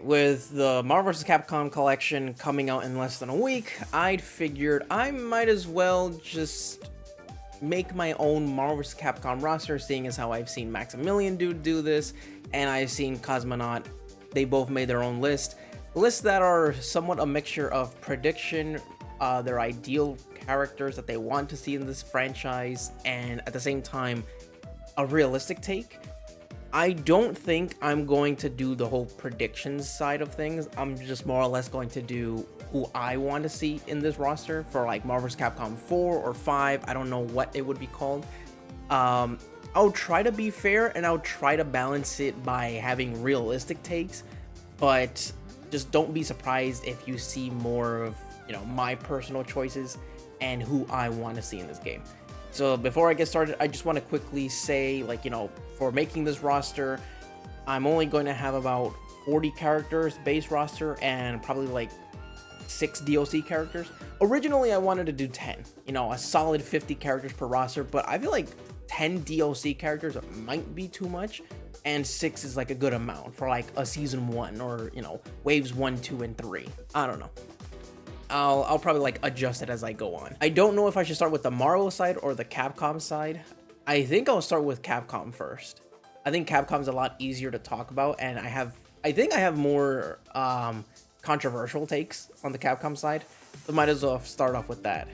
with the Marvel vs. Capcom collection coming out in less than a week, I figured I might as well just make my own Marvel vs. Capcom roster, seeing as how I've seen Maximilian do this, and I've seen Cosmonaut. They both made their own lists that are somewhat a mixture of prediction, their ideal characters that they want to see in this franchise, and at the same time, a realistic take. I don't think I'm going to do the whole predictions side of things. I'm just more or less going to do who I want to see in this roster for like Marvel vs. Capcom 4 or 5. I don't know what it would be called. I'll try to be fair and I'll try to balance it by having realistic takes, but just don't be surprised if you see more of, my personal choices and who I want to see in this game. So before I get started, I just want to quickly say, for making this roster, I'm only going to have about 40 characters base roster and probably like 6 DLC characters. Originally, I wanted to do 10, a solid 50 characters per roster, but I feel like 10 DLC characters might be too much, and 6 is like a good amount for like a season 1 or, waves 1, 2, and 3. I don't know. I'll probably like adjust it as I go on. I don't know if I should start with the Marvel side or the Capcom side. I think I'll start with Capcom first. I think Capcom's a lot easier to talk about, and I think I have more controversial takes on the Capcom side, so might as well start off with that.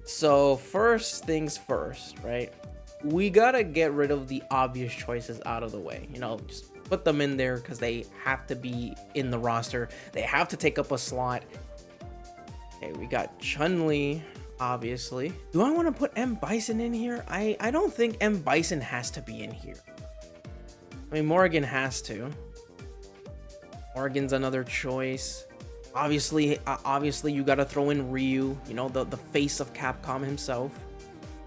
So first things first, right? We gotta get rid of the obvious choices out of the way. Just put them in there because they have to be in the roster. They have to take up a slot. Okay, we got Chun-Li, obviously. Do I want to put M. Bison in here? I don't think M. Bison has to be in here. I mean, Morrigan has to. Morrigan's another choice. Obviously, you gotta throw in Ryu, the face of Capcom himself.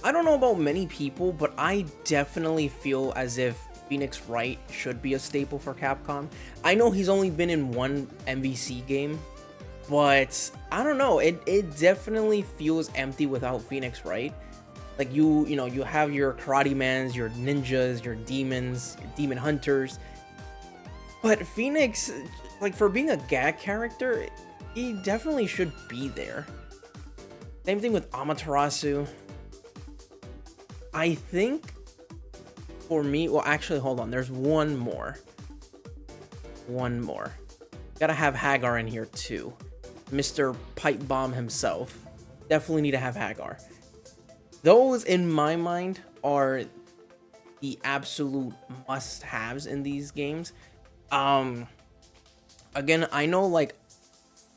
I don't know about many people, but I definitely feel as if Phoenix Wright should be a staple for Capcom. I know he's only been in one MVC game, but I don't know, it definitely feels empty without Phoenix Wright. Like you have your karate mans, your ninjas, your demons, your demon hunters, but Phoenix, like, for being a gag character, he definitely should be there. Same thing with Amaterasu. I think for me, well, actually, hold on, there's one more. Gotta have Hagar in here too. Mr. Pipe Bomb himself. Definitely need to have Hagar. Those, in my mind, are the absolute must-haves in these games. Again, I know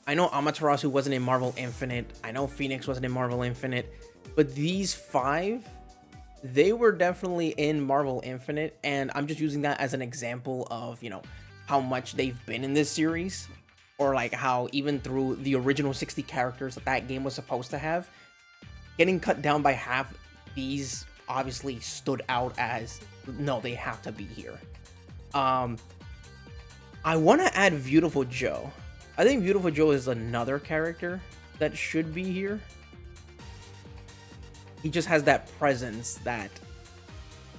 Amaterasu wasn't in Marvel Infinite. I know Phoenix wasn't in Marvel Infinite. But these 5, they were definitely in Marvel Infinite. And I'm just using that as an example of, how much they've been in this series. Or like how even through the original 60 characters that game was supposed to have, getting cut down by half, these obviously stood out as, no, they have to be here. I want to add Beautiful Joe. I think Beautiful Joe is another character that should be here. He just has that presence that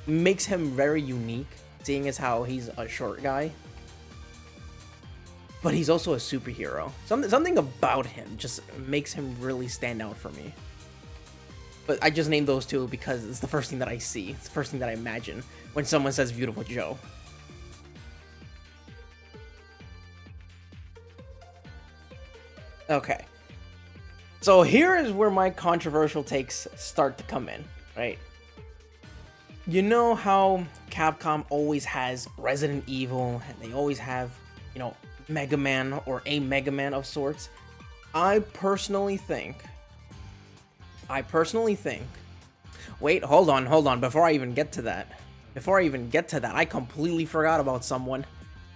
makes him very unique, seeing as how he's a short guy. But he's also a superhero. Something about him just makes him really stand out for me. But I just named those 2 because it's the first thing that I see. It's the first thing that I imagine when someone says Beautiful Joe. Okay. So here is where my controversial takes start to come in, right? You know how Capcom always has Resident Evil, and they always have, Mega Man or a Mega Man of sorts. I personally think, wait, hold on, before I even get to that, I completely forgot about someone.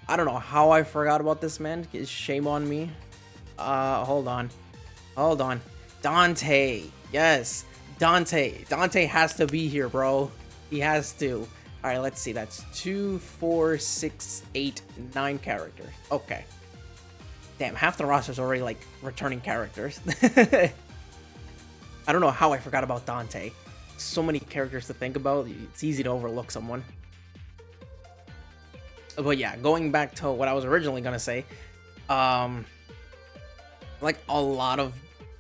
I don't know how I forgot about this man. Shame on me. Hold on. Dante. Yes, Dante has to be here, bro. He has to. All right, let's see. That's 2, 4, 6, 8, 9 characters. Okay. Damn, half the roster's already like returning characters. I don't know how I forgot about Dante. So many characters to think about. It's easy to overlook someone. But yeah, going back to what I was originally gonna say, um, like a lot of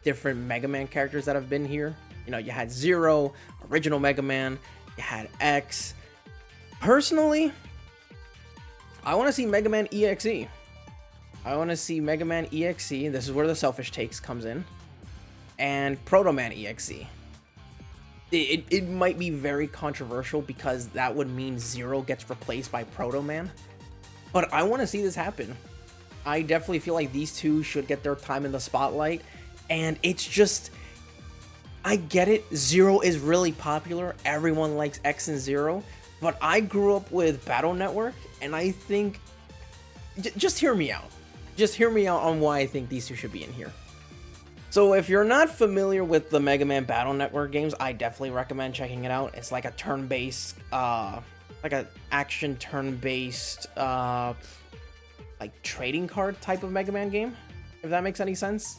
different Mega Man characters that have been here. You know, you had Zero, original Mega Man, you had X. Personally, I want to see Mega Man EXE. I want to see Mega Man EXE. This is where the selfish takes comes in. And Proto Man EXE. It might be very controversial because that would mean Zero gets replaced by Proto Man. But I want to see this happen. I definitely feel like these two should get their time in the spotlight. And it's just, I get it. Zero is really popular. Everyone likes X and Zero. But I grew up with Battle Network. And I think, just hear me out. Just hear me out on why I think these two should be in here. So if you're not familiar with the Mega Man Battle Network games, I definitely recommend checking it out. It's like a turn-based, like an action turn-based, like trading card type of Mega Man game, if that makes any sense.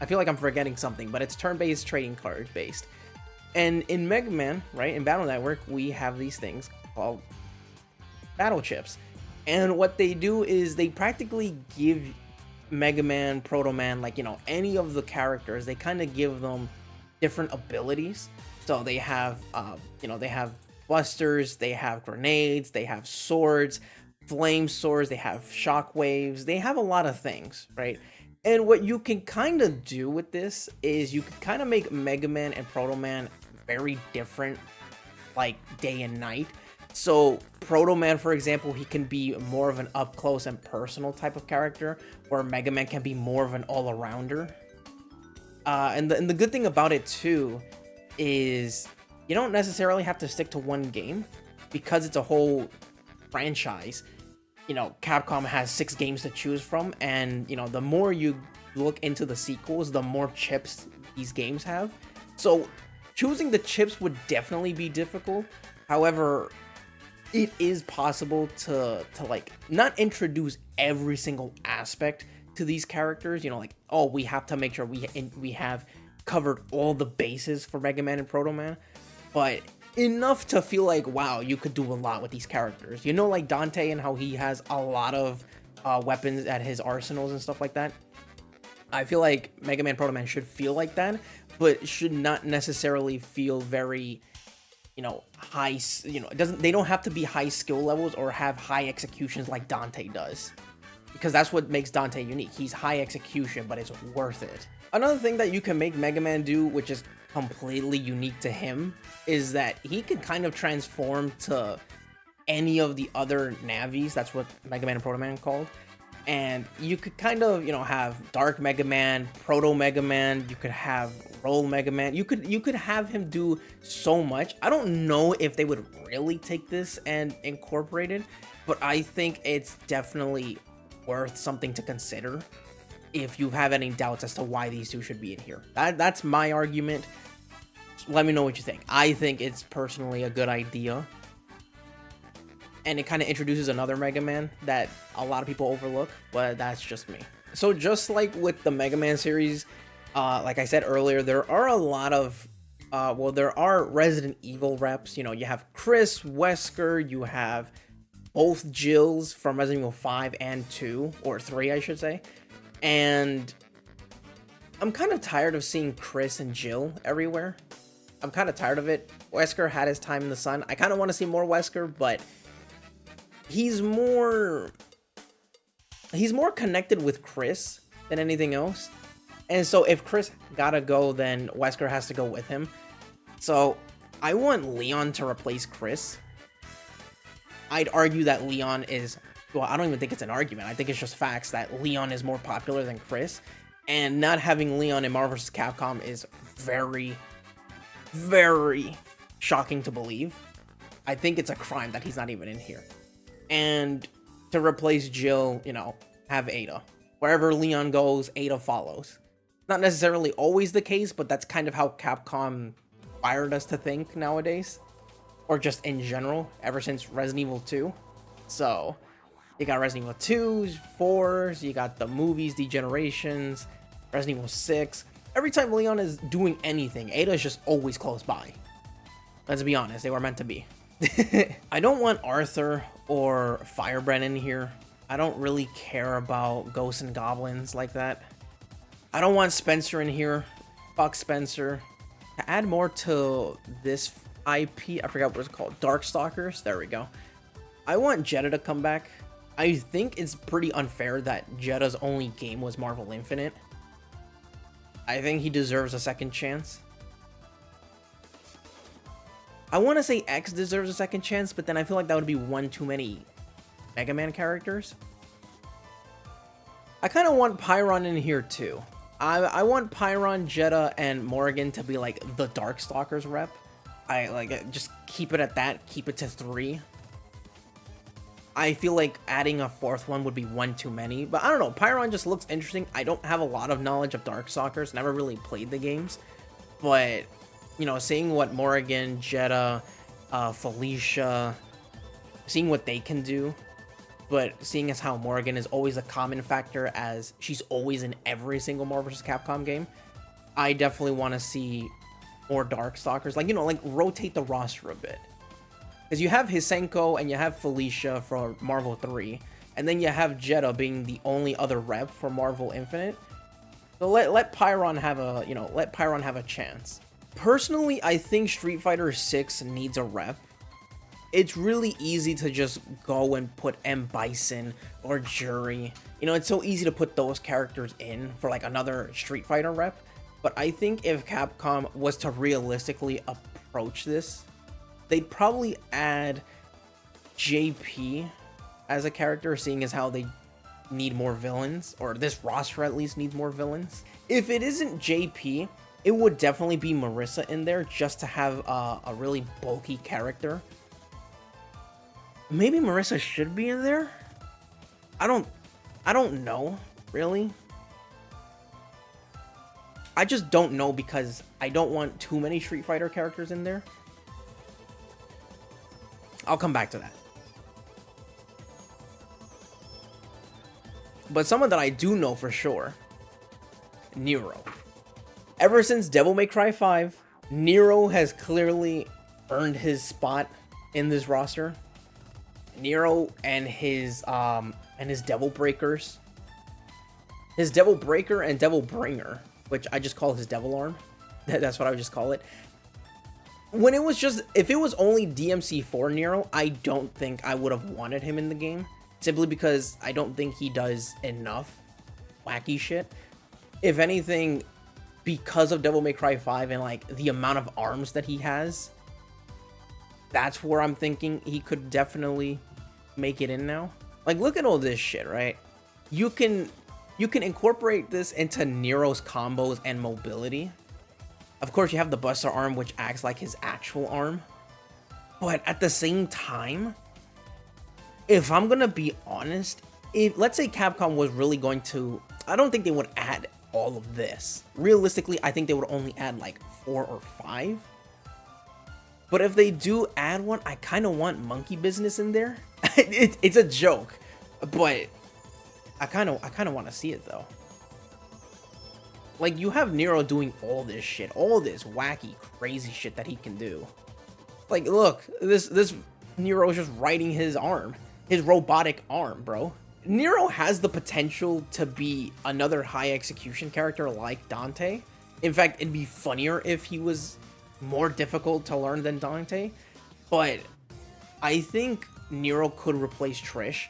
I feel like I'm forgetting something, but it's turn-based trading card based. And in Mega Man, right, in Battle Network, we have these things called battle chips. And what they do is they practically give Mega Man, Proto Man, like, you know, any of the characters, they kind of give them different abilities. So they have, you know, they have busters, they have grenades, they have swords, flame swords, they have shockwaves, they have a lot of things, right? And what you can kind of do with this is you can kind of make Mega Man and Proto Man very different, like day and night. So Proto Man, for example, he can be more of an up close and personal type of character, where Mega Man can be more of an all-arounder. And the good thing about it too is you don't necessarily have to stick to one game because it's a whole franchise. You know, Capcom has 6 games to choose from, and you know, the more you look into the sequels, the more chips these games have. So choosing the chips would definitely be difficult. However, it is possible to like not introduce every single aspect to these characters. You know, like, oh, we have to make sure we have covered all the bases for Mega Man and Proto Man, but enough to feel like, wow, you could do a lot with these characters. You know, like Dante and how he has a lot of weapons at his arsenals and stuff like that. I feel like Mega Man Proto Man should feel like that, but should not necessarily feel very, you know, high, you know, they don't have to be high skill levels or have high executions like Dante does, because that's what makes Dante unique. He's high execution, but it's worth it. Another thing that you can make Mega Man do, which is completely unique to him, is that he can kind of transform to any of the other Navis. That's what Mega Man and Proto Man called. And you could kind of, you know, have Dark Mega Man, Proto Mega Man, you could have Roll Mega Man, you could have him do so much. I don't know if they would really take this and incorporate it, but I think it's definitely worth something to consider if you have any doubts as to why these two should be in here. That's my argument. Let me know what you think. I think it's personally a good idea. And it kind of introduces another Mega Man that a lot of people overlook, but that's just me. So just like with the Mega Man series, like I said earlier, there are a lot of, well, there are Resident Evil reps. You know, you have Chris, Wesker, you have both Jills from Resident Evil 5 and 2, or 3, I should say. And I'm kind of tired of seeing Chris and Jill everywhere. I'm kind of tired of it. Wesker had his time in the sun. I kind of want to see more Wesker, but he's more connected with Chris than anything else. And so if Chris gotta go, then Wesker has to go with him. So I want Leon to replace Chris. I'd argue that Leon is, well, I don't even think it's an argument. I think it's just facts that Leon is more popular than Chris. And not having Leon in Marvel vs. Capcom is very, very shocking to believe. I think it's a crime that he's not even in here. And to replace Jill, you know, have Ada. Wherever Leon goes, Ada follows. Not necessarily always the case, but that's kind of how Capcom wired us to think nowadays. Or just in general, ever since Resident Evil 2. So, you got Resident Evil 2s, 4s, you got the movies, Degenerations, Resident Evil 6. Every time Leon is doing anything, Ada is just always close by. Let's be honest, they were meant to be. I don't want Arthur or Firebrand in here. I don't really care about ghosts and goblins like that. I don't want Spencer in here. Fuck Spencer. To add more to this IP, I forgot what it's called. Darkstalkers. There we go. I want Jeddah to come back. I think it's pretty unfair that Jeddah's only game was Marvel Infinite. I think he deserves a second chance. I want to say X deserves a second chance, but then I feel like that would be one too many Mega Man characters. I kind of want Pyron in here too. I want Pyron, Jeddah, and Morrigan to be like the Darkstalkers rep. I like just keep it at that. Keep it to 3. I feel like adding a 4th one would be one too many, but I don't know. Pyron just looks interesting. I don't have a lot of knowledge of Darkstalkers. Never really played the games, but you know, seeing what Morrigan, Jeddah, Felicia, seeing what they can do. But seeing as how Morrigan is always a common factor, as she's always in every single Marvel vs. Capcom game, I definitely want to see more Darkstalkers. Like, you know, like rotate the roster a bit. Because you have Hisenko and you have Felicia for Marvel 3, and then you have Jeddah being the only other rep for Marvel Infinite. So let Pyron have a, you know, let Pyron have a chance. Personally, I think Street Fighter 6 needs a rep. It's really easy to just go and put M. Bison or Jury. You know, it's so easy to put those characters in for like another Street Fighter rep. But I think if Capcom was to realistically approach this, they'd probably add JP as a character, seeing as how they need more villains, or this roster at least needs more villains. If it isn't JP, it would definitely be Marissa in there, just to have a really bulky character. Maybe Marissa should be in there? I don't know, really. I just don't know because I don't want too many Street Fighter characters in there. I'll come back to that. But someone that I do know for sure, Nero. Ever since Devil May Cry 5, Nero has clearly earned his spot in this roster. Nero and his Devil Breakers. His Devil Breaker and Devil Bringer, which I just call his Devil Arm. That's what I would just call it. When it was just, if it was only DMC4 Nero, I don't think I would have wanted him in the game. Simply because I don't think he does enough wacky shit. If anything, because of Devil May Cry 5 and like the amount of arms that he has, that's where I'm thinking he could definitely make it in now. Like, look at all this shit, right? You can incorporate this into Nero's combos and mobility. Of course, you have the Buster arm, which acts like his actual arm. But at the same time, if I'm gonna be honest, if let's say Capcom was really going to, I don't think they would add all of this. Realistically, I think they would only add like 4 or 5. But if they do add one, I kind of want Monkey Business in there. It's a joke, but I kind of want to see it though. Like, you have Nero doing all this shit, all this wacky, crazy shit that he can do. Like, look, this Nero is just riding his arm, his robotic arm, bro. Nero has the potential to be another high execution character like Dante. In fact, it'd be funnier if he was more difficult to learn than Dante, but I think Nero could replace Trish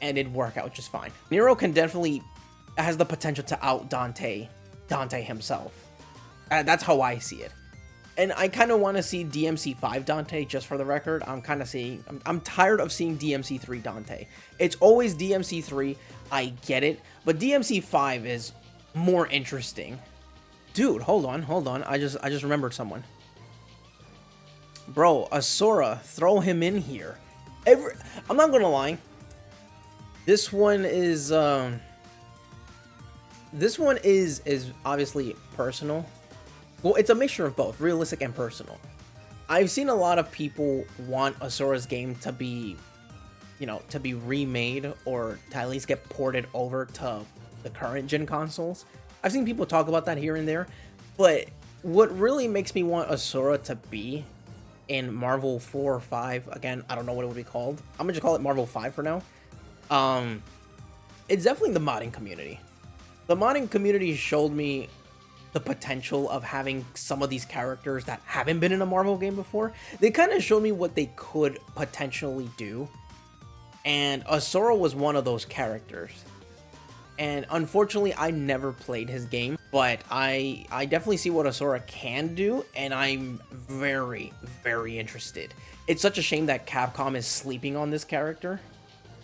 and it'd work out just fine. Nero can definitely has the potential to out Dante himself. That's how I see it. And I kind of want to see DMC5 Dante, just for the record. I'm tired of seeing DMC3 Dante. It's always DMC3, I get it, but DMC5 is more interesting. Dude, hold on. I just remembered someone. Bro, Asura, throw him in here. I'm not gonna lie. This one is obviously personal. Well, it's a mixture of both, realistic and personal. I've seen a lot of people want Asura's game to be, you know, to be remade or to at least get ported over to the current gen consoles. I've seen people talk about that here and there, but what really makes me want Asura to be in Marvel 4 or 5. Again, I don't know what it would be called. I'm gonna just call it Marvel 5 for now. It's definitely the modding community. The modding community showed me the potential of having some of these characters that haven't been in a Marvel game before. They kind of showed me what they could potentially do. And Asura was one of those characters. And unfortunately, I never played his game, but I definitely see what Asura can do, and I'm very, very interested. It's such a shame that Capcom is sleeping on this character,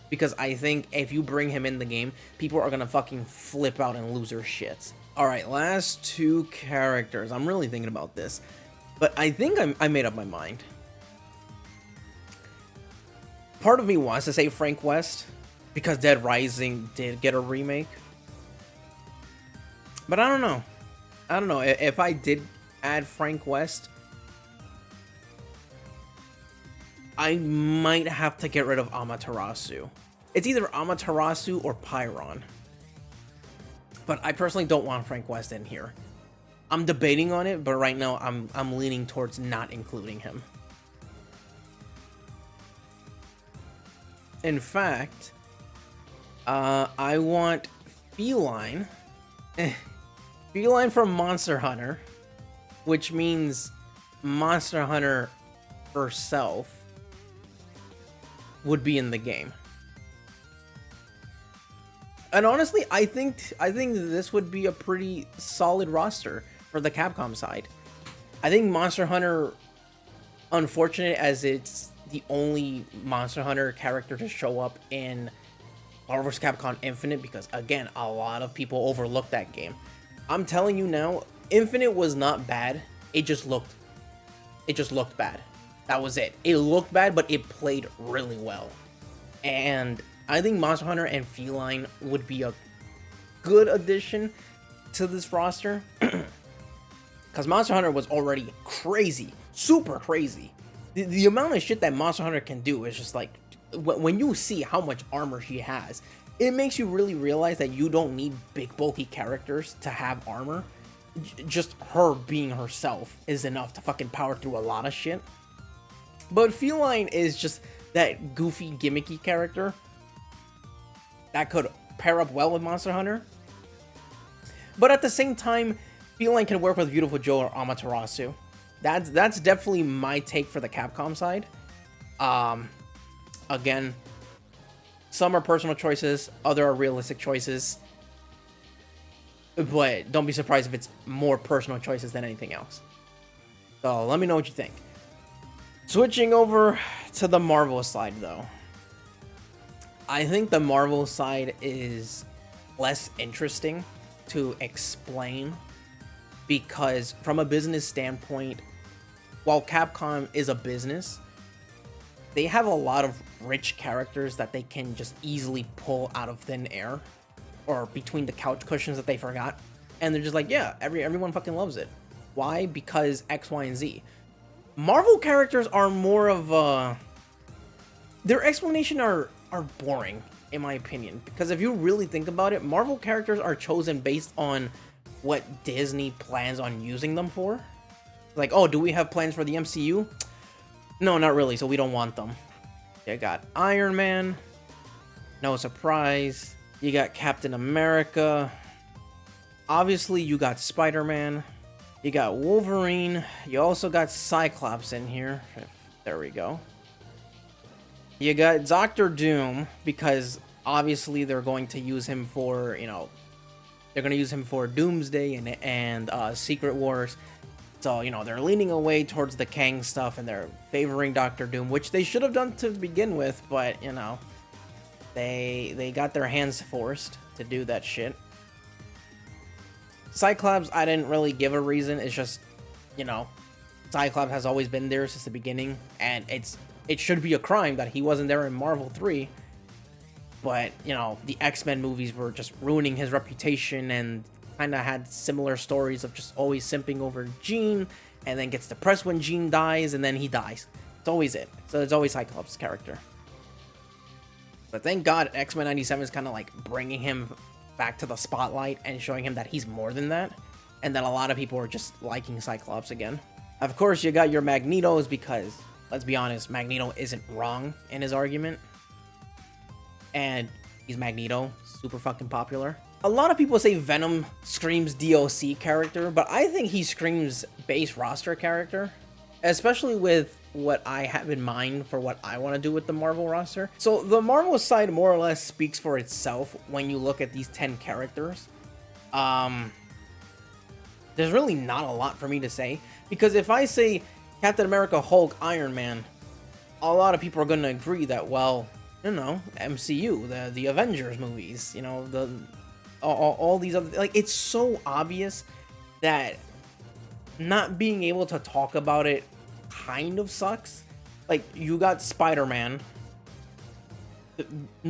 because I think if you bring him in the game, people are gonna fucking flip out and lose their shits. Alright, last two characters. I'm really thinking about this, but I think I made up my mind. Part of me wants to say Frank West, because Dead Rising did get a remake. But I don't know. I don't know. If I did add Frank West, I might have to get rid of Amaterasu. It's either Amaterasu or Pyron. But I personally don't want Frank West in here. I'm debating on it, but right now I'm leaning towards not including him. In fact, I want Feline. Feline from Monster Hunter, which means Monster Hunter herself would be in the game. And honestly, I think this would be a pretty solid roster for the Capcom side. I think Monster Hunter, unfortunate as it's the only Monster Hunter character to show up in Marvel vs. Capcom Infinite, because again, a lot of people overlook that game. I'm telling you now, Infinite was not bad. It just looked bad. That was it. It looked bad, but it played really well. And I think Monster Hunter and Feline would be a good addition to this roster. Because Monster Hunter was already crazy. Super crazy. The amount of shit that Monster Hunter can do is just like, when you see how much armor she has, it makes you really realize that you don't need big bulky characters to have armor. Just her being herself is enough to fucking power through a lot of shit. But Feline is just that goofy, gimmicky character that could pair up well with Monster Hunter. But at the same time, Feline can work with Beautiful Joe or Amaterasu. That's definitely my take for the Capcom side. Again, some are personal choices, other are realistic choices. But don't be surprised if it's more personal choices than anything else. So let me know what you think. Switching over to the Marvel side, though. I think the Marvel side is less interesting to explain, because from a business standpoint, while Capcom is a business, they have a lot of rich characters that they can just easily pull out of thin air or between the couch cushions that they forgot. And they're just like, yeah, everyone fucking loves it. Why? Because X, Y, and Z. Marvel characters are more of a... Their explanation are boring, in my opinion. Because if you really think about it, Marvel characters are chosen based on what Disney plans on using them for. Like, oh, do we have plans for the MCU? No, not really, so we don't want them. You got Iron Man. No surprise. You got Captain America. Obviously, you got Spider-Man. You got Wolverine. You also got Cyclops in here. There we go. You got Doctor Doom, because obviously they're going to use him for, they're going to use him for Doomsday and Secret Wars. So, they're leaning away towards the Kang stuff, and they're favoring Doctor Doom, which they should have done to begin with, but, they got their hands forced to do that shit. Cyclops, I didn't really give a reason. It's just, Cyclops has always been there since the beginning, and it should be a crime that he wasn't there in Marvel 3. But, the X-Men movies were just ruining his reputation, and kind of had similar stories of just always simping over Jean, and then gets depressed when Jean dies, and then he dies. It's always it. So it's always Cyclops' character. But thank God X-Men 97 is kind of like bringing him back to the spotlight and showing him that he's more than that, and that a lot of people are just liking Cyclops again. Of course, you got your Magnetos because, let's be honest, Magneto isn't wrong in his argument. And he's Magneto, super fucking popular. A lot of people say Venom screams DLC character, but I think he screams base roster character, especially with what I have in mind for what I want to do with the Marvel roster. So the Marvel side more or less speaks for itself when you look at these 10 characters. There's really not a lot for me to say, because if I say Captain America, Hulk, Iron Man, a lot of people are going to agree that, well, you know, MCU, the Avengers movies, you know, all these other, like, it's so obvious that not being able to talk about it kind of sucks. Like, you got Spider-Man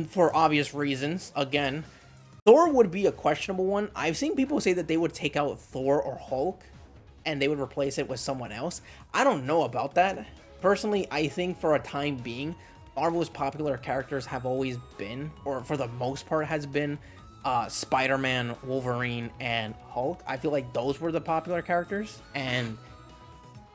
for obvious reasons. Again, Thor would be a questionable one. I've seen people say that they would take out Thor or Hulk and they would replace it with someone else. I don't know about that. Personally, I think for a time being, Marvel's popular characters have always been, or for the most part has been, Spider-Man, Wolverine, and Hulk. I feel like those were the popular characters, and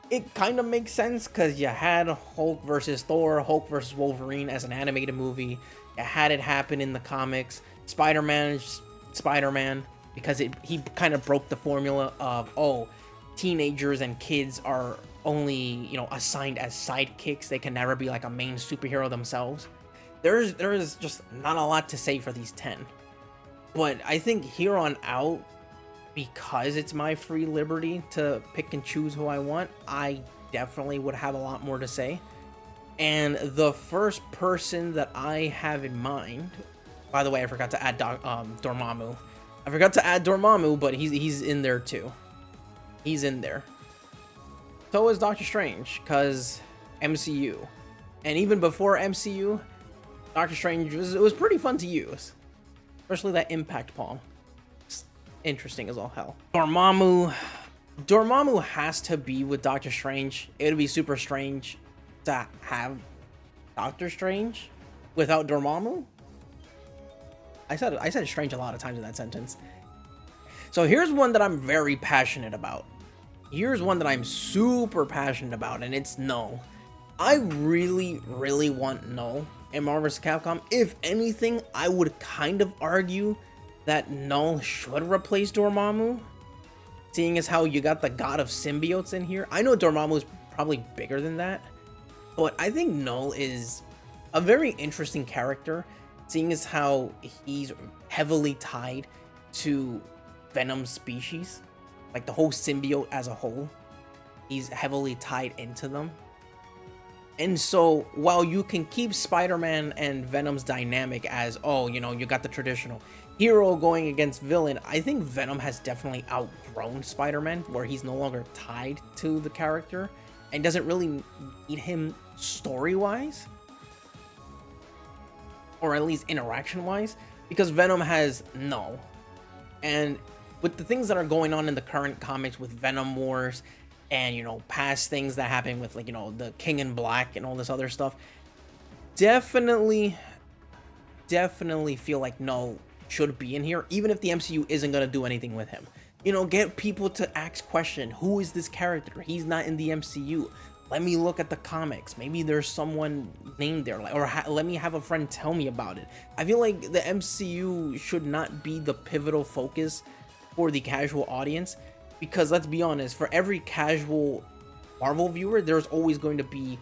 it kind of makes sense because you had Hulk versus Thor, Hulk versus Wolverine as an animated movie. You had it happen in the comics. Spider-Man is Spider-Man because he kind of broke the formula of, oh, teenagers and kids are only, you know, assigned as sidekicks. They can never be like a main superhero themselves. There is just not a lot to say for these 10. But I think here on out, because it's my free liberty to pick and choose who I want, I definitely would have a lot more to say. And the first person that I have in mind, by the way, I forgot to add Dormammu. I forgot to add Dormammu, but he's in there too. He's in there. So is Doctor Strange, because MCU. And even before MCU, Doctor Strange was pretty fun to use. Especially that impact palm. It's interesting as all hell. Dormammu has to be with Doctor Strange. It would be super strange to have Doctor Strange without Dormammu. I said strange a lot of times in that sentence. So here's one that I'm very passionate about. Here's one that I'm super passionate about, and it's No. I really, really want No in Marvel vs. Capcom. If anything, I would kind of argue that No should replace Dormammu, seeing as how you got the God of Symbiotes in here. I know Dormammu is probably bigger than that, but I think No is a very interesting character, seeing as how he's heavily tied to Venom's species. Like the whole symbiote as a whole, he's heavily tied into them. And so while you can keep Spider-Man and Venom's dynamic as, oh, you know, you got the traditional hero going against villain, I think Venom has definitely outgrown Spider-Man, where he's no longer tied to the character and doesn't really need him story-wise, or at least interaction-wise, because Venom has No. And with the things that are going on in the current comics with Venom Wars and, you know, past things that happen with, like, you know, the King in Black and all this other stuff, definitely feel like No should be in here, even if the MCU isn't going to do anything with him. You know, get people to ask question, who is this character? He's not in the MCU. Let me look at the comics. Maybe there's someone named there, like, or let me have a friend tell me about it. I feel like the MCU should not be the pivotal focus for the casual audience, because let's be honest, for every casual Marvel viewer, there's always going to be,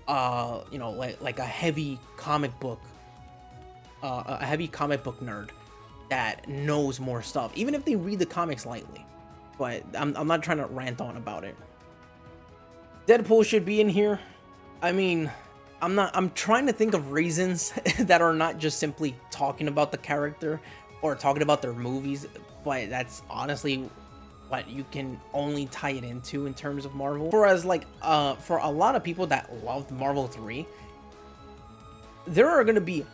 you know, like a heavy comic book nerd that knows more stuff, even if they read the comics lightly. But I'm not trying to rant on about it. Deadpool should be in here. I mean, I'm trying to think of reasons that are not just simply talking about the character or talking about their movies, but that's honestly what you can only tie it into in terms of Marvel. Whereas, like, for a lot of people that loved Marvel 3, there are going to be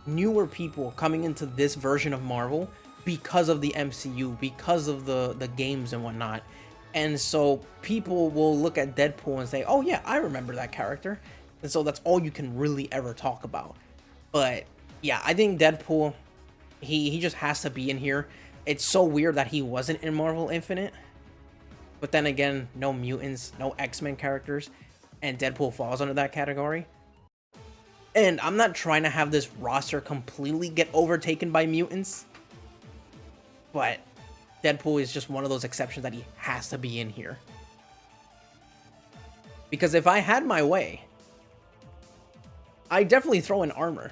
newer people coming into this version of Marvel because of the MCU, because of the games and whatnot. And so people will look at Deadpool and say, oh yeah, I remember that character. And so that's all you can really ever talk about. But yeah, I think Deadpool, he just has to be in here. It's so weird that he wasn't in Marvel Infinite. But then again, no mutants, no X-Men characters, and Deadpool falls under that category. And I'm not trying to have this roster completely get overtaken by mutants, but Deadpool is just one of those exceptions that he has to be in here. Because if I had my way, I'd definitely throw in Armor.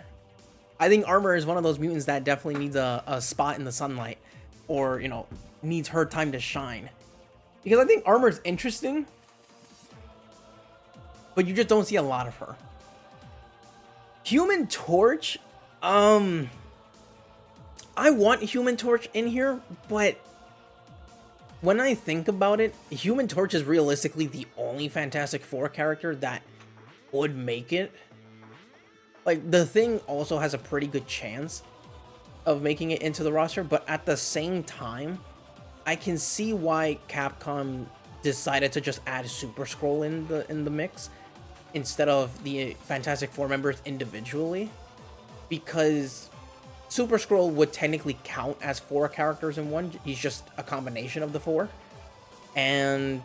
I think Armor is one of those mutants that definitely needs a spot in the sunlight, or, you know, needs her time to shine. Because I think Armor is interesting, but you just don't see a lot of her. Human Torch, I want Human Torch in here, but when I think about it, Human Torch is realistically the only Fantastic Four character that would make it. Like, the Thing also has a pretty good chance of making it into the roster, but at the same time, I can see why Capcom decided to just add Super Skrull in the mix instead of the Fantastic Four members individually, because Super Skrull would technically count as 4 characters in one. He's just a combination of the 4. And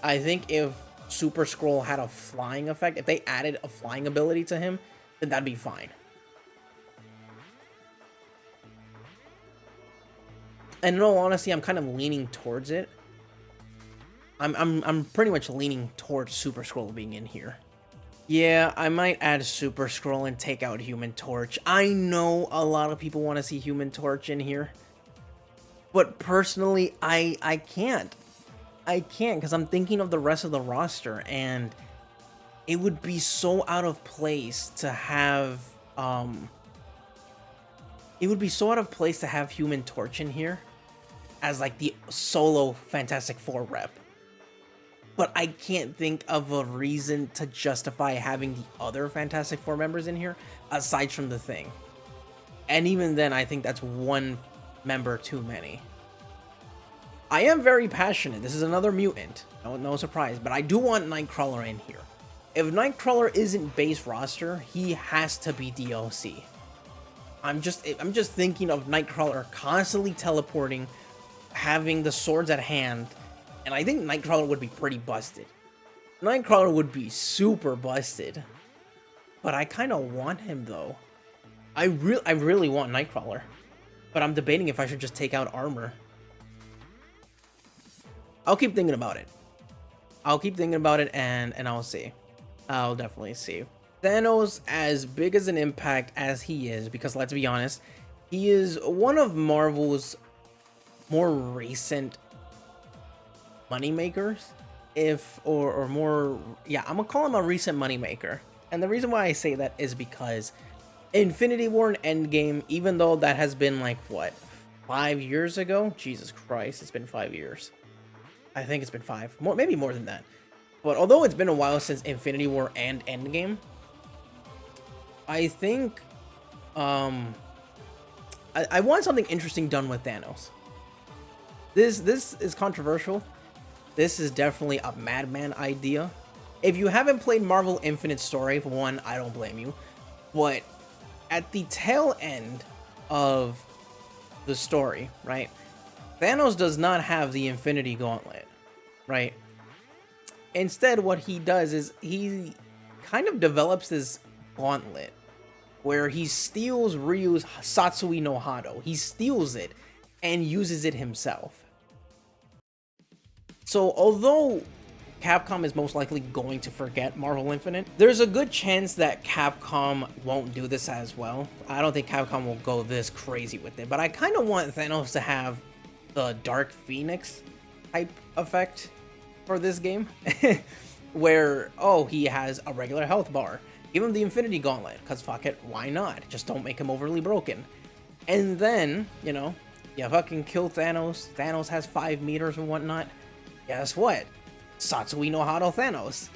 I think if Super Skrull had a flying effect, if they added a flying ability to him, then that'd be fine. And in all honesty, I'm kind of leaning towards it. I'm pretty much leaning towards Super Skrull being in here. Yeah, I might add Super Skrull and take out Human Torch. I know a lot of people want to see Human Torch in here, but personally, I can't. I can't, because I'm thinking of the rest of the roster, and it would be so out of place to have Human Torch in here as like the solo Fantastic Four rep. But I can't think of a reason to justify having the other Fantastic Four members in here aside from the Thing. And even then, I think that's one member too many. I am very passionate. This is another mutant. No surprise. But I do want Nightcrawler in here. If Nightcrawler isn't base roster, he has to be DLC. I'm just thinking of Nightcrawler constantly teleporting, having the swords at hand, and I think Nightcrawler would be pretty busted. Nightcrawler would be super busted. But I kind of want him, though. I really want Nightcrawler. But I'm debating if I should just take out Armor. I'll keep thinking about it. And I'll see. I'll definitely see. Thanos, as big as an impact as he is, because let's be honest, he is one of Marvel's more recent moneymakers, or more, yeah, I'm gonna call him a recent moneymaker. And the reason why I say that is because Infinity War and Endgame, even though that has been like, what, 5 years ago? Jesus Christ, it's been 5 years. I think it's been 5, maybe more than that. But although it's been a while since Infinity War and Endgame, I think I want something interesting done with Thanos. This is controversial. This is definitely a madman idea. If you haven't played Marvel Infinite Story, for one, I don't blame you. But at the tail end of the story, right, Thanos does not have the Infinity Gauntlet, right? Instead, what he does is he kind of develops this gauntlet where he steals Ryu's Satsui no Hado. He steals it and uses it himself. So although Capcom is most likely going to forget Marvel Infinite, there's a good chance that Capcom won't do this as well. I don't think Capcom will go this crazy with it, but I kind of want Thanos to have the Dark Phoenix type effect for this game, where, oh, he has a regular health bar. Give him the Infinity Gauntlet, because fuck it, why not? Just don't make him overly broken. And then, you know, you fucking kill Thanos. Thanos has 5 meters and whatnot. Guess what? Satsui no Hado Thanos.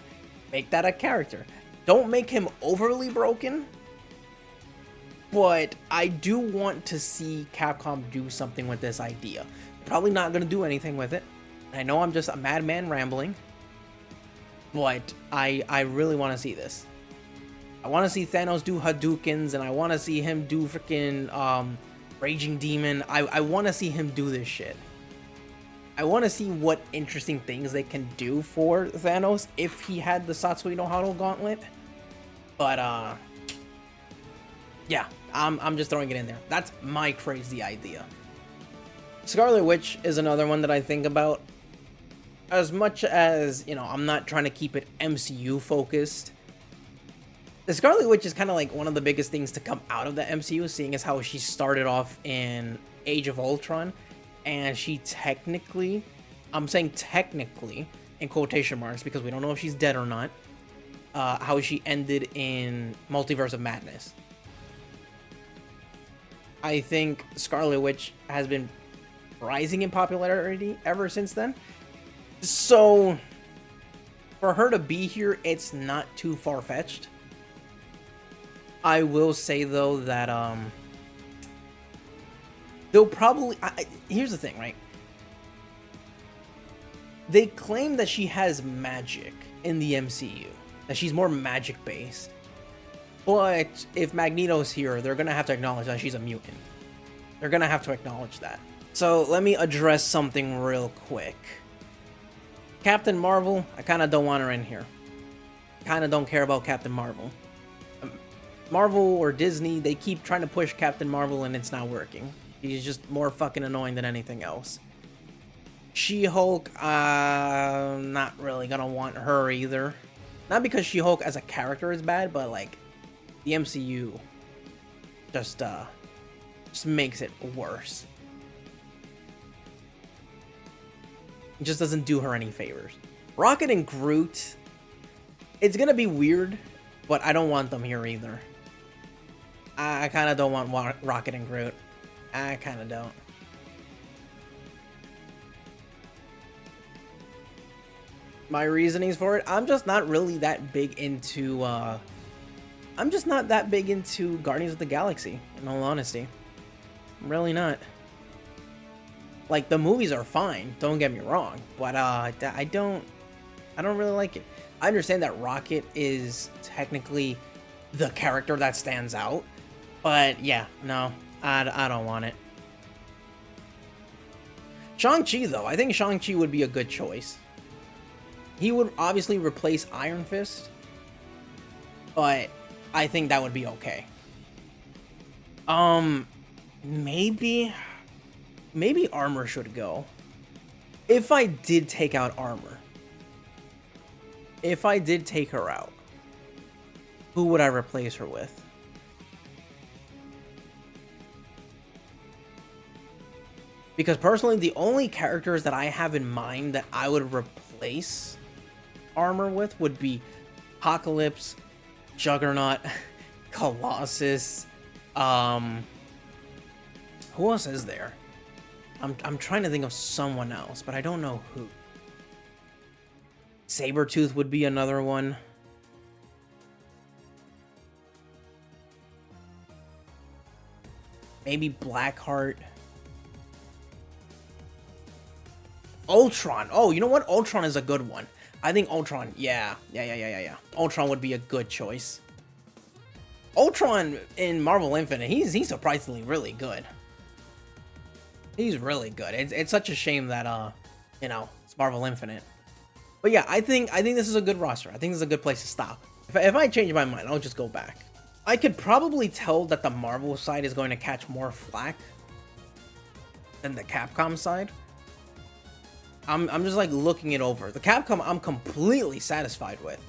Make that a character. Don't make him overly broken, but I do want to see Capcom do something with this idea. Probably not going to do anything with it. I know I'm just a madman rambling, but I really want to see this. I want to see Thanos do Hadoukens, and I want to see him do freaking Raging Demon. I want to see him do this shit. I want to see what interesting things they can do for Thanos if he had the Satsui no Hado gauntlet. But yeah, I'm just throwing it in there. That's my crazy idea. Scarlet Witch is another one that I think about. As much as, you know, I'm not trying to keep it MCU focused. The Scarlet Witch is kind of like one of the biggest things to come out of the MCU, seeing as how she started off in Age of Ultron, and she technically, I'm saying technically, in quotation marks, because we don't know if she's dead or not, how she ended in Multiverse of Madness. I think Scarlet Witch has been rising in popularity ever since then. So, for her to be here, it's not too far-fetched. I will say, though, that, they'll probably... here's the thing, right? They claim that she has magic in the MCU. That she's more magic-based. But if Magneto's here, they're gonna have to acknowledge that she's a mutant. They're gonna have to acknowledge that. So, let me address something real quick. Captain Marvel, I kind of don't want her in here. Kind of don't care about Captain Marvel. Marvel or Disney, they keep trying to push Captain Marvel and it's not working. She's just more fucking annoying than anything else. She-Hulk, not really gonna want her either. Not because She-Hulk as a character is bad, but like the MCU just makes it worse. It just doesn't do her any favors. Rocket and Groot, it's gonna be weird, but I don't want them here either. I kind of don't want Rocket and Groot. I kind of don't. My reasonings for it, I'm just not really that big into, I'm just not that big into Guardians of the Galaxy, in all honesty. I'm really not. Like, the movies are fine, don't get me wrong, but I don't really like it. I understand that Rocket is technically the character that stands out, but yeah, no, I don't want it. Shang-Chi, though, I think Shang-Chi would be a good choice. He would obviously replace Iron Fist, but I think that would be okay. Maybe Armor should go. If I did take out Armor, if I did take her out, who would I replace her with? Because personally, the only characters that I have in mind that I would replace Armor with would be Apocalypse, Juggernaut, Colossus, who else is there? I'm trying to think of someone else, but I don't know who. Sabretooth would be another one. Maybe Blackheart. Ultron. Oh, you know what? Ultron is a good one. I think Ultron, yeah. Ultron would be a good choice. Ultron in Marvel Infinite, he's surprisingly really good. He's really good. It's such a shame that you know, it's Marvel Infinite. But yeah, I think this is a good roster. I think this is a good place to stop. If I change my mind, I'll just go back. I could probably tell that the Marvel side is going to catch more flack than the Capcom side. I'm just like looking it over. The Capcom I'm completely satisfied with.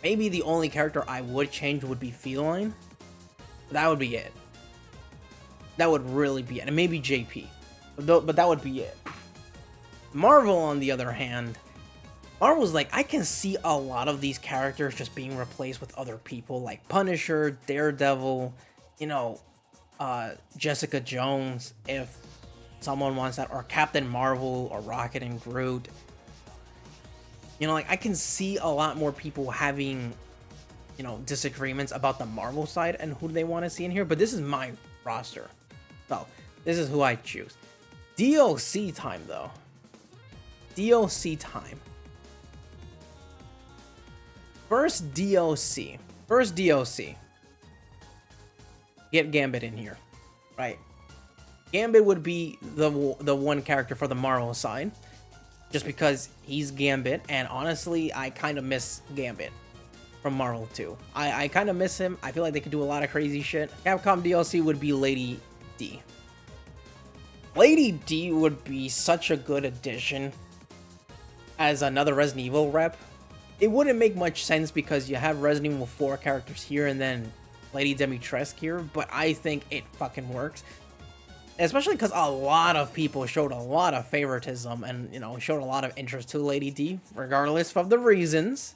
Maybe the only character I would change would be Feline. That would be it. That would really be it. And maybe JP. But that would be it. Marvel, on the other hand, Marvel's like, I can see a lot of these characters just being replaced with other people, like Punisher, Daredevil, you know, Jessica Jones, if someone wants that, or Captain Marvel, or Rocket and Groot. You know, like, I can see a lot more people having, you know, disagreements about the Marvel side and who they want to see in here, but this is my roster. So, this is who I choose. DLC time, though. DLC time. First DLC. Get Gambit in here. Right. Gambit would be the one character for the Marvel side. just because he's Gambit, and honestly, I kind of miss Gambit from Marvel too. I kind of miss him. I feel like they could do a lot of crazy shit. Capcom DLC would be Lady D. Lady D would be such a good addition as another Resident Evil rep. It wouldn't make much sense because you have Resident Evil 4 characters here and then Lady Dimitrescu here, but I think it fucking works. Especially because a lot of people showed a lot of favoritism and, you know, showed a lot of interest to Lady D, regardless of the reasons.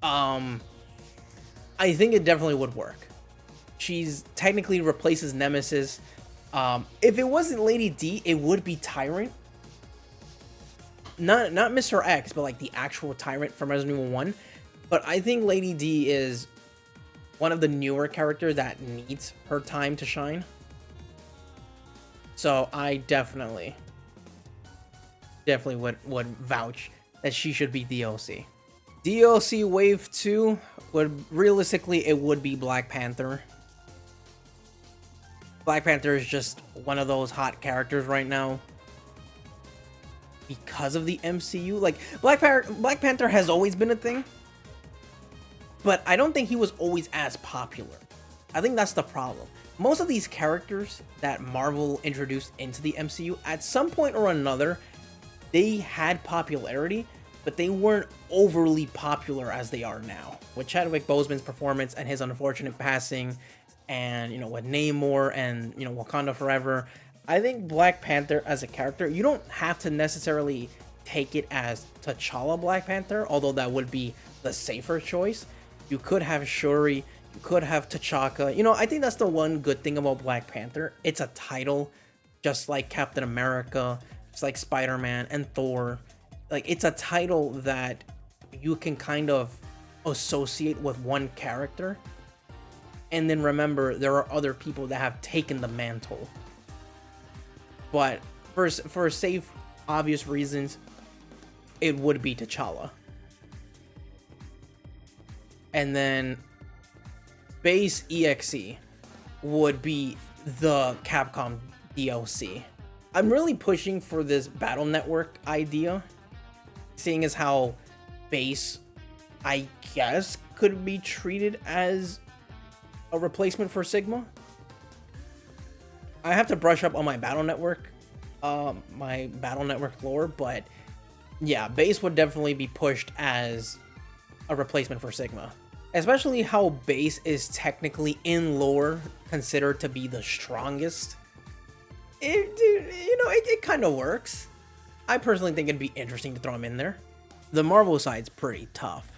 I think it definitely would work. She's technically replaces Nemesis. If it wasn't Lady D, it would be Tyrant. Not Mr. X, but like the actual Tyrant from Resident Evil 1. But I think Lady D is one of the newer characters that needs her time to shine. So I definitely would vouch that she should be DLC. DLC Wave 2 would realistically it would be Black Panther. Black Panther is just one of those hot characters right now because of the MCU. Like Black Panther has always been a thing, but I don't think he was always as popular. I think that's the problem. Most of these characters that Marvel introduced into the MCU, at some point or another, they had popularity, but they weren't overly popular as they are now. With Chadwick Boseman's performance and his unfortunate passing, and, you know, with Namor and, you know, Wakanda Forever, I think Black Panther as a character, you don't have to necessarily take it as T'Challa Black Panther, although that would be the safer choice. You could have Shuri, you could have T'Chaka. You know, I think that's the one good thing about Black Panther. It's a title, just like Captain America, just like Spider-Man and Thor. Like, it's a title that you can kind of associate with one character. And then remember, there are other people that have taken the mantle. But for safe, obvious reasons, it would be T'Challa. And then Base EXE would be the Capcom DLC. I'm really pushing for this Battle Network idea, seeing as how Base, I guess, could be treated as a replacement for Sigma. I have to brush up on my Battle Network lore, but yeah, Base would definitely be pushed as a replacement for Sigma. Especially how Base is technically in lore considered to be the strongest. It kind of works. I personally think it'd be interesting to throw him in there. The Marvel side's pretty tough.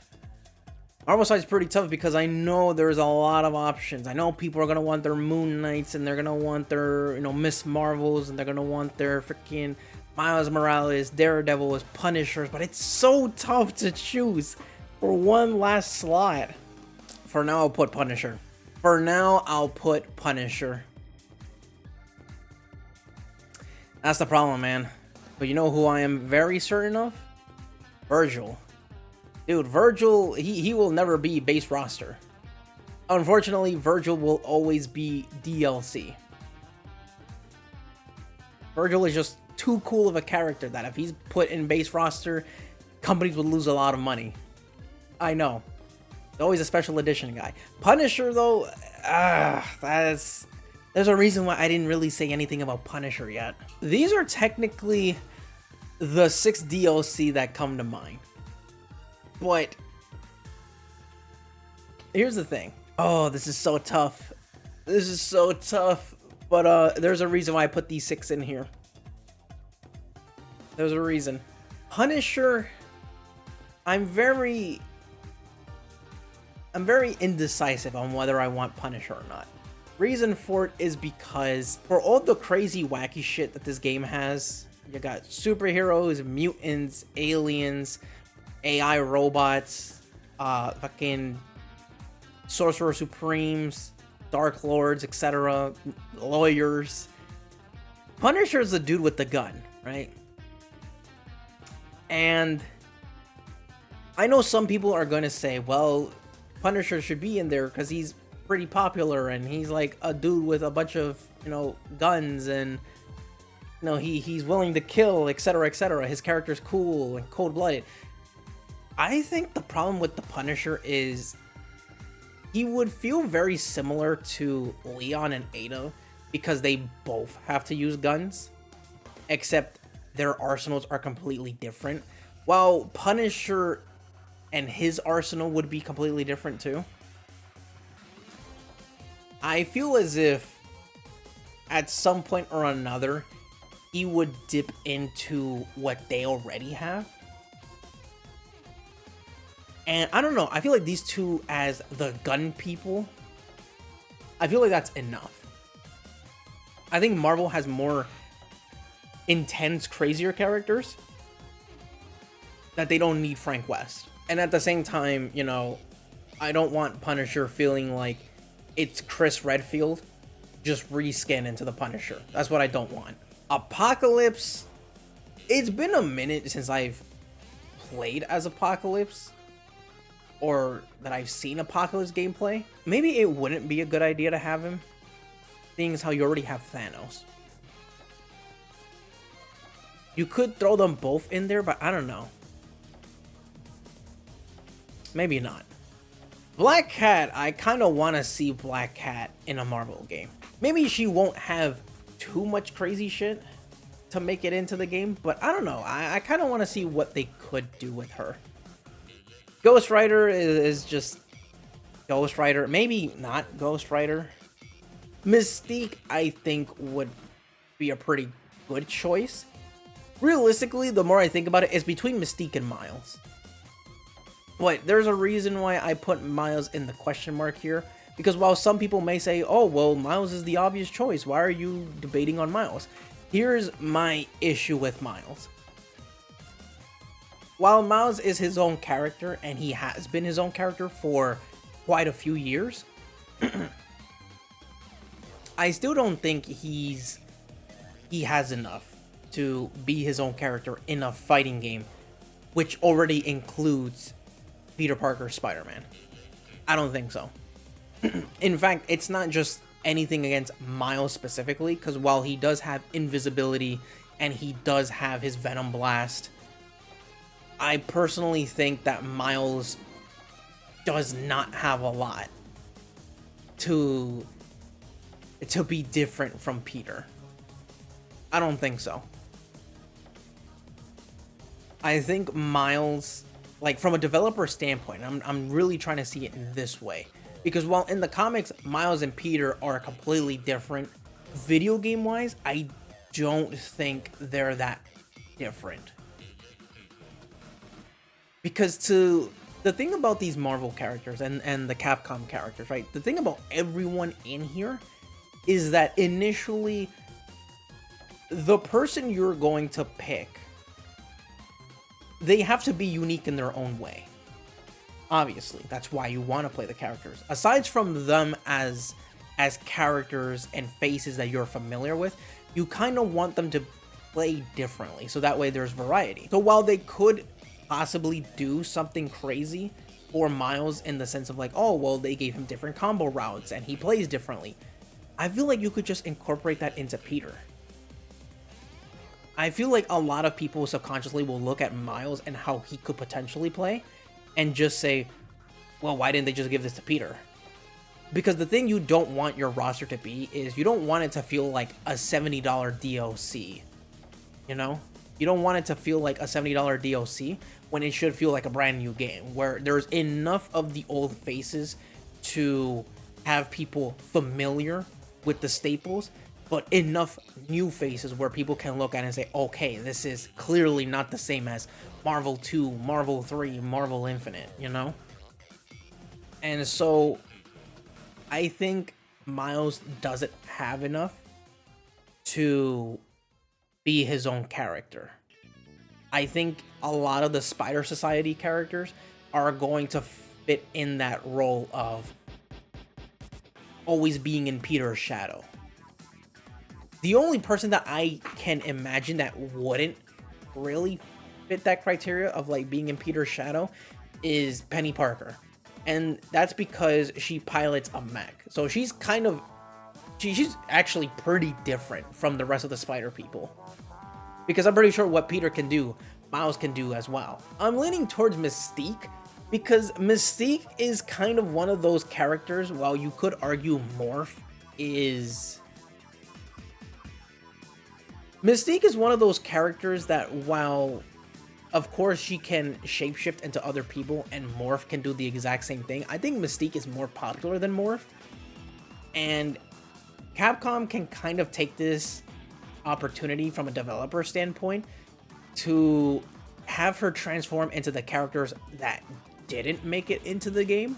Marvel side's pretty tough because I know there's a lot of options. I know people are gonna want their Moon Knights, and they're gonna want their, you know, Miss Marvels, and they're gonna want their freaking Miles Morales, Daredevils, Punishers, but it's so tough to choose for one last slot. For now, I'll put Punisher. That's the problem, man. But you know who I am very certain of? Virgil. Dude, Virgil, he will never be base roster. Unfortunately, Virgil will always be DLC. Virgil is just too cool of a character that if he's put in base roster, companies would lose a lot of money. I know. Always a special edition guy. Punisher, though, there's a reason why I didn't really say anything about Punisher yet. These are technically the 6 DLC that come to mind. But here's the thing. Oh, this is so tough. But there's a reason why I put these 6 in here. There's a reason. Punisher, I'm very indecisive on whether I want Punisher or not. Reason for it is because for all the crazy wacky shit that this game has, you got superheroes, mutants, aliens, AI robots, fucking Sorcerer Supremes, Dark Lords, etc., lawyers. Punisher's the dude with the gun, right? And I know some people are going to say, well, Punisher should be in there because he's pretty popular and he's like a dude with a bunch of, you know, guns and, you No, he's willing to kill, etc., etc. His character's cool and cold-blooded. I think the problem with the Punisher is he would feel very similar to Leon and Ada because they both have to use guns, except their arsenals are completely different. While Punisher and his arsenal would be completely different too. I feel as if at some point or another, he would dip into what they already have. And I don't know, I feel like these two as the gun people, I feel like that's enough. I think Marvel has more intense, crazier characters that they don't need Frank West. And at the same time, you know, I don't want Punisher feeling like it's Chris Redfield just reskin into the Punisher. That's what I don't want. Apocalypse, it's been a minute since I've played as Apocalypse, or that I've seen Apocalypse gameplay. Maybe it wouldn't be a good idea to have him, seeing as how you already have Thanos. You could throw them both in there, but I don't know. Maybe not. Black Cat, I kind of want to see Black Cat in a Marvel game. Maybe she won't have too much crazy shit to make it into the game, but I don't know. I kind of want to see what they could do with her. Ghost Rider is just Ghost Rider. Maybe not Ghost Rider. Mystique, I think, would be a pretty good choice. Realistically, the more I think about it, it's between Mystique and Miles. But there's a reason why I put Miles in the question mark here. Because while some people may say, oh, well, Miles is the obvious choice, why are you debating on Miles? Here's my issue with Miles. While Miles is his own character, and he has been his own character for quite a few years, I still don't think he has enough to be his own character in a fighting game, which already includes Peter Parker's Spider-Man. I don't think so. In fact, it's not just anything against Miles specifically, because while he does have invisibility and he does have his Venom Blast, I personally think that Miles does not have a lot to be different from Peter. I don't think so. I think Miles, like from a developer standpoint, I'm really trying to see it in this way. Because while in the comics, Miles and Peter are completely different, video game wise, I don't think they're that different. Because the thing about these Marvel characters and the Capcom characters, right? The thing about everyone in here is that initially, the person you're going to pick, they have to be unique in their own way. Obviously, that's why you want to play the characters. Aside from them as characters and faces that you're familiar with, you kind of want them to play differently, so that way there's variety. So while they could possibly do something crazy for Miles in the sense of like, oh, well, they gave him different combo routes and he plays differently, I feel like you could just incorporate that into Peter. I feel like a lot of people subconsciously will look at Miles and how he could potentially play and just say, well, why didn't they just give this to Peter? Because the thing you don't want your roster to be is you don't want it to feel like a $70 DLC, you know? You don't want it to feel like a $70 DLC when it should feel like a brand new game, where there's enough of the old faces to have people familiar with the staples, but enough new faces where people can look at it and say, okay, this is clearly not the same as Marvel 2, Marvel 3, Marvel Infinite, you know? And so I think Miles doesn't have enough to be his own character. I think a lot of the Spider Society characters are going to fit in that role of always being in Peter's shadow. The only person that I can imagine that wouldn't really fit that criteria of like being in Peter's shadow is Penny Parker. And that's because she pilots a mech. So she's kind of, she's actually pretty different from the rest of the Spider people. Because I'm pretty sure what Peter can do, Miles can do as well. I'm leaning towards Mystique because Mystique is kind of one of those characters, while you could argue Morph is... Mystique is one of those characters that, while of course she can shapeshift into other people and Morph can do the exact same thing, I think Mystique is more popular than Morph. And Capcom can kind of take this opportunity from a developer standpoint to have her transform into the characters that didn't make it into the game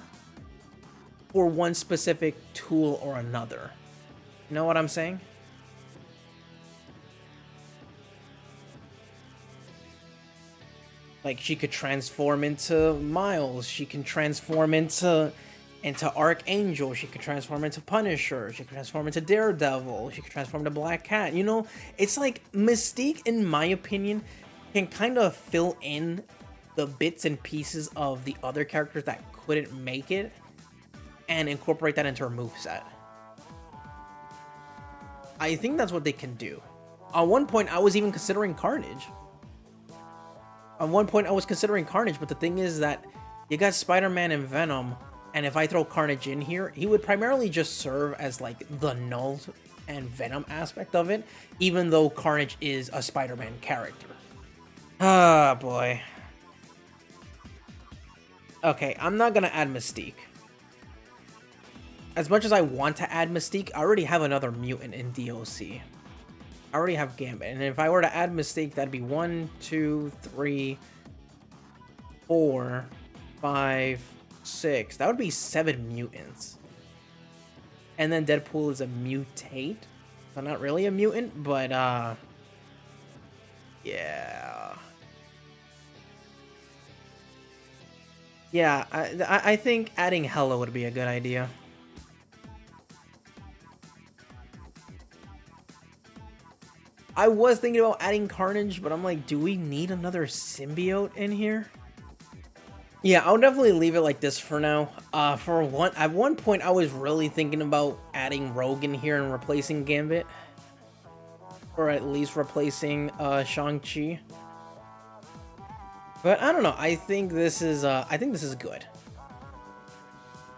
for one specific tool or another. You know what I'm saying? Like, she could transform into Miles, she can transform into Archangel, she could transform into Punisher, she could transform into Daredevil, she could transform into Black Cat. You know, it's like Mystique, in my opinion, can kind of fill in the bits and pieces of the other characters that couldn't make it and incorporate that into her moveset. I think that's what they can do. At one point, I was even considering Carnage. At one point, I was considering Carnage, but the thing is that you got Spider-Man and Venom, and if I throw Carnage in here, he would primarily just serve as, like, the Null and Venom aspect of it, even though Carnage is a Spider-Man character. Ah, boy. Okay, I'm not gonna add Mystique. As much as I want to add Mystique, I already have another mutant in DOC. I already have Gambit, and if I were to add Mystique, that'd be 1, 2, 3, 4, 5, 6. That would be 7 mutants. And then Deadpool is a mutate. So not really a mutant, but yeah. Yeah, I think adding Hela would be a good idea. I was thinking about adding Carnage, but I'm like, do we need another symbiote in here? Yeah, I'll definitely leave it like this for now. At one point, I was really thinking about adding Rogue in here and replacing Gambit. Or at least replacing Shang-Chi. But I don't know, I think this is good.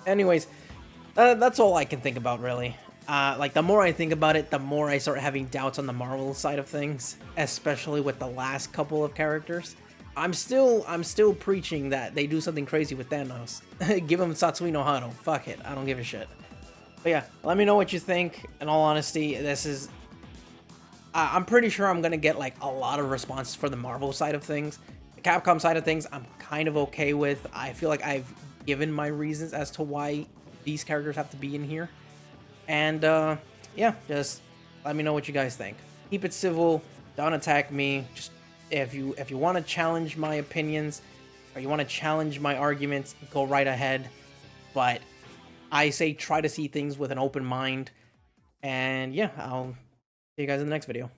Anyways, that's all I can think about, really. Like, the more I think about it, the more I start having doubts on the Marvel side of things, especially with the last couple of characters. I'm still preaching that they do something crazy with Thanos. Give him Satsui no Hado. Fuck it, I don't give a shit. But yeah, let me know what you think. In all honesty, this is... I'm pretty sure I'm gonna get, like, a lot of responses for the Marvel side of things. The Capcom side of things, I'm kind of okay with. I feel like I've given my reasons as to why these characters have to be in here. And, yeah, just let me know what you guys think. Keep it civil. Don't attack me. Just, if you want to challenge my opinions, or you want to challenge my arguments, go right ahead. But I say try to see things with an open mind. And, yeah, I'll see you guys in the next video.